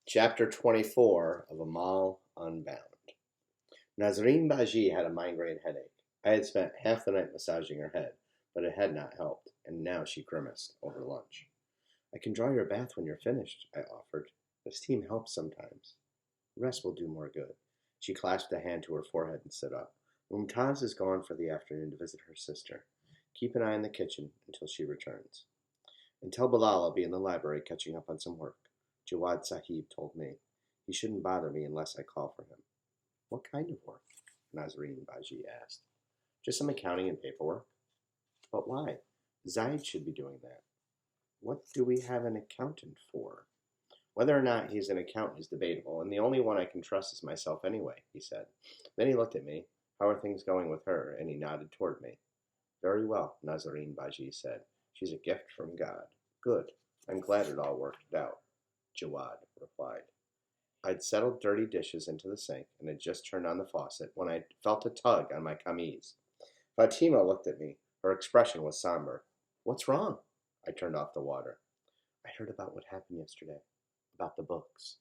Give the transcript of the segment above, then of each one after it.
Chapter 24 of Amal Unbound. Nazreen Baji had a migraine headache. I had spent half the night massaging her head, but it had not helped, and now she grimaced over lunch. I can draw your bath when you're finished, I offered. The steam helps sometimes. Rest will do more good. She clasped a hand to her forehead and stood up. Mumtaz is gone for the afternoon to visit her sister. Keep an eye on the kitchen until she returns. And tell Bilal I'll be in the library catching up on some work. Jawad Sahib told me. He shouldn't bother me unless I call for him. What kind of work? Nazreen Baji asked. Just some accounting and paperwork. But why? Zaid should be doing that. What do we have an accountant for? Whether or not he's an accountant is debatable, and the only one I can trust is myself anyway, he said. Then he looked at me. How are things going with her? And he nodded toward me. Very well, Nazreen Baji said. She's a gift from God. Good. I'm glad it all worked out, Jawad replied. I'd settled dirty dishes into the sink and had just turned on the faucet when I felt a tug on my camise. Fatima looked at me. Her expression was somber. What's wrong? I turned off the water. I heard about what happened yesterday. About the books.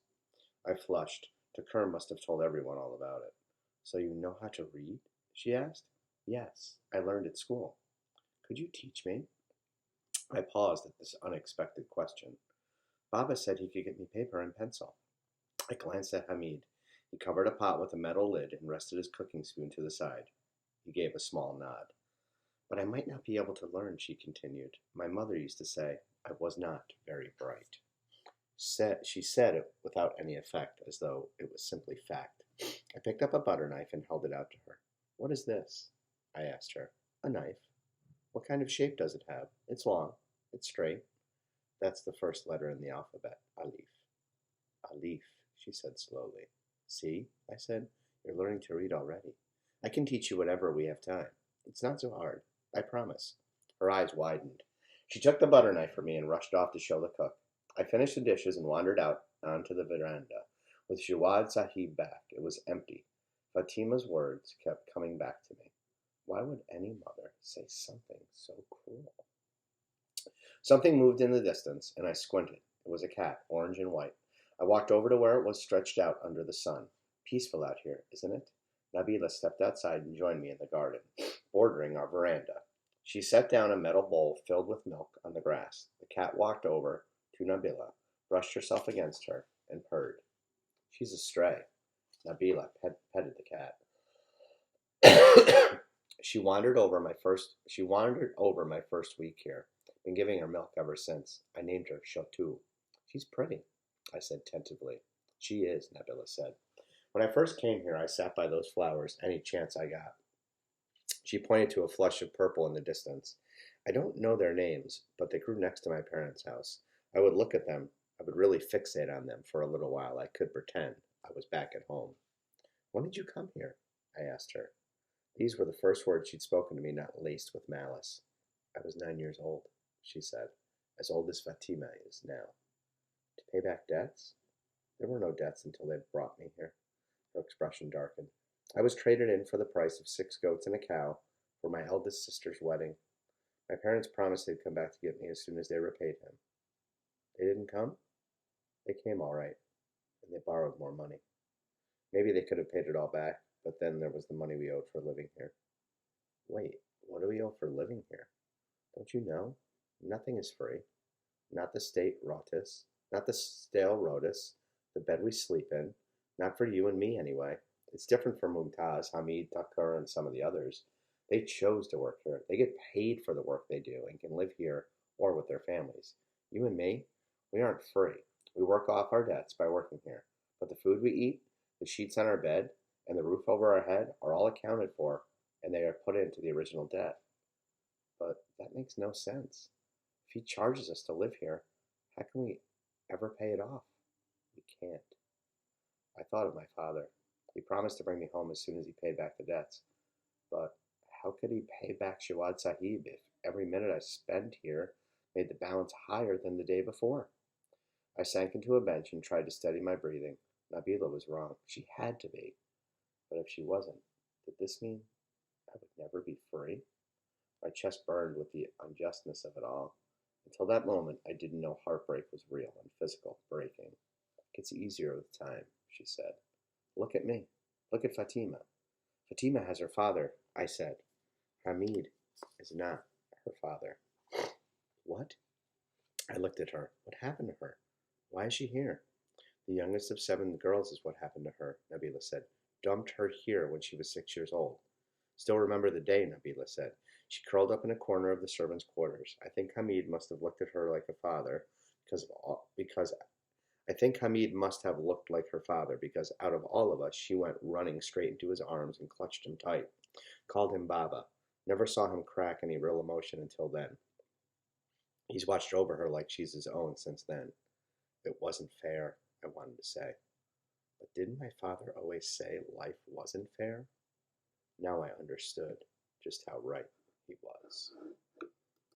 I flushed. Takur must have told everyone all about it. So you know how to read? She asked. Yes, I learned at school. Could you teach me? I paused at this unexpected question. Baba said he could get me paper and pencil. I glanced at Hamid. He covered a pot with a metal lid and rested his cooking spoon to the side. He gave a small nod. But I might not be able to learn, she continued. My mother used to say I was not very bright. She said it without any effect, as though it was simply fact. I picked up a butter knife and held it out to her. What is this? I asked her. A knife. What kind of shape does it have? It's long. It's straight. That's the first letter in the alphabet. Alif. Alif, she said slowly. See, I said, you're learning to read already. I can teach you whatever we have time. It's not so hard. I promise. Her eyes widened. She took the butter knife from me and rushed off to show the cook. I finished the dishes and wandered out onto the veranda. With Jawad Sahib back, it was empty. Fatima's words kept coming back to me. Why would any mother say something so cruel? Something moved in the distance, and I squinted. It was a cat, orange and white. I walked over to where it was stretched out under the sun. Peaceful out here, isn't it? Nabila stepped outside and joined me in the garden, bordering our veranda. She set down a metal bowl filled with milk on the grass. The cat walked over to Nabila, brushed herself against her, and purred. She's a stray. Nabila petted the cat. She wandered over my first week here. Been giving her milk ever since. I named her Shotu. She's pretty, I said tentatively. She is, Nabila said. When I first came here, I sat by those flowers any chance I got. She pointed to a flush of purple in the distance. I don't know their names, but they grew next to my parents' house. I would look at them. I would really fixate on them for a little while. I could pretend I was back at home. When did you come here? I asked her. These were the first words she'd spoken to me, not laced with malice. I was 9 years old, she said, as old as Fatima is now. To pay back debts? There were no debts until they brought me here. Her expression darkened. I was traded in for the price of 6 goats and a cow for my eldest sister's wedding. My parents promised they'd come back to get me as soon as they repaid him. They didn't come? They came all right, and they borrowed more money. Maybe they could have paid it all back, but then there was the money we owed for living here. Wait, what do we owe for living here? Don't you know? Nothing is free. Not the state rotus, not the stale rotus, the bed we sleep in, not for you and me anyway. It's different for Mumtaz, Hamid, Takur, and some of the others. They chose to work here. They get paid for the work they do and can live here or with their families. You and me, we aren't free. We work off our debts by working here. But the food we eat, the sheets on our bed, and the roof over our head are all accounted for, and they are put into the original debt. But that makes no sense. If he charges us to live here, how can we ever pay it off? We can't. I thought of my father. He promised to bring me home as soon as he paid back the debts. But how could he pay back Jawad Sahib if every minute I spent here made the balance higher than the day before? I sank into a bench and tried to steady my breathing. Nabila was wrong. She had to be. But if she wasn't, did this mean I would never be free? My chest burned with the unjustness of it all. Until that moment, I didn't know heartbreak was real and physical breaking. I It's easier with time, she said. Look at me. Look at Fatima. Fatima has her father, I said. Hamid is not her father. What? I looked at her. What happened to her? Why is she here? The youngest of 7 girls is what happened to her, Nabila said. Dumped her here when she was 6 years old. Still remember the day, Nabila said. She curled up in a corner of the servants' quarters. I think Hamid must have looked at her like a father, because I think Hamid must have looked like her father, because out of all of us, she went running straight into his arms and clutched him tight. Called him Baba. Never saw him crack any real emotion until then. He's watched over her like she's his own since then. It wasn't fair, I wanted to say. But didn't my father always say life wasn't fair? Now I understood just how right he was.